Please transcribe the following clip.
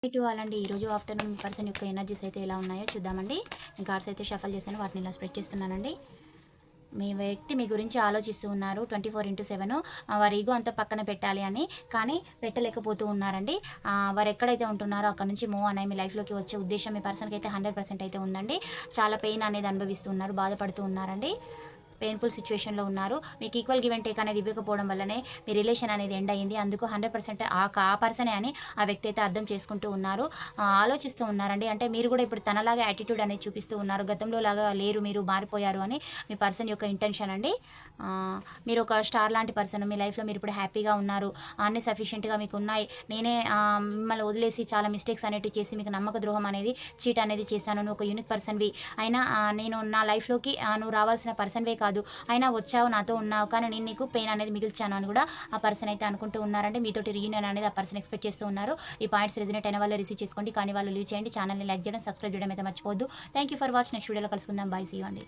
To అలాంటి ఈరోజు afternoon person యొక్క ఎనర్జీస్ అయితే ఎలా ఉన్నాయో చూద్దామండి. కార్డ్స్ అయితే షఫల్ చేశాను, వాటిని ఇలా స్ప్రెడ్ చేస్తున్నానండి. మీ వ్యక్తి మీ గురించి ఆలోచిస్తూ ఉన్నారు 24/7. వారి ఈగో అంతా పక్కన పెట్టాలి అని, కానీ పెట్టలేకపోతూ ఉన్నారండి. వారు ఎక్కడైతే ఉంటున్నారో అక్కడ నుంచి మూవ్ అనేది మీ లైఫ్లోకి వచ్చే ఉద్దేశం మీ పర్సన్కి అయితే 100% అయితే ఉందండి. చాలా పెయిన్ అనేది అనుభవిస్తూ ఉన్నారు, బాధపడుతూ ఉన్నారండి, పెయిన్ఫుల్ సిచ్యువేషన్లో ఉన్నారు. మీకు ఈక్వల్ గివ్ అండ్ టేక్ అనేది ఇవ్వకపోవడం వల్లనే మీ రిలేషన్ అనేది ఎండ్ అయ్యింది. అందుకు 100% ఆ పర్సనే అని ఆ వ్యక్తి అయితే అర్థం చేసుకుంటూ ఉన్నారు, ఆలోచిస్తూ ఉన్నారండి. అంటే మీరు కూడా ఇప్పుడు తనలాగా యాటిట్యూడ్ అనేది చూపిస్తూ ఉన్నారు, గతంలో లాగా లేరు, మీరు మారిపోయారు అని మీ పర్సన్ యొక్క ఇంటెన్షన్ అండి. మీరు ఒక స్టార్ లాంటి పర్సన్, మీ లైఫ్లో మీరు ఇప్పుడు హ్యాపీగా ఉన్నారు, అన్నీ సఫిషియెంట్గా మీకు ఉన్నాయి. నేనే మిమ్మల్ని వదిలేసి చాలా మిస్టేక్స్ అనేటివి చేసి మీకు నమ్మక ద్రోహం అనేది, చీట్ అనేది చేశాను. నువ్వు ఒక యూనిక్ పర్సన్వి, అయినా నేను నా లైఫ్లోకి నువ్వు రావాల్సిన పర్సన్వే కాదు, అయినా వచ్చావు, నాతో ఉన్నావు, కానీ నేను నీకు పెయిన్ అనేది మిగిల్చాను అని కూడా ఆ పర్సన్ అయితే అనుకుంటూ ఉన్నారంటే మీతోటి రీయూనియన్ అనేది ఆ పర్సన్ ఎక్స్పెక్ట్ చేస్తూ ఉన్నారు. ఈ పాయింట్స్ రెజనేట్ అయిన వాళ్ళు రిసీవ్ చేసుకోండి, కానీ వాళ్ళు లీవ్ చేయండి. ఛానల్ని లైక్ చేయడం, సబ్స్క్రైబ్ చేయడం అయితే మర్చిపోవద్దు. Thank you for watch. Next వీడియోలో కలుసుకుందాం. బై, సీ యూ అండి.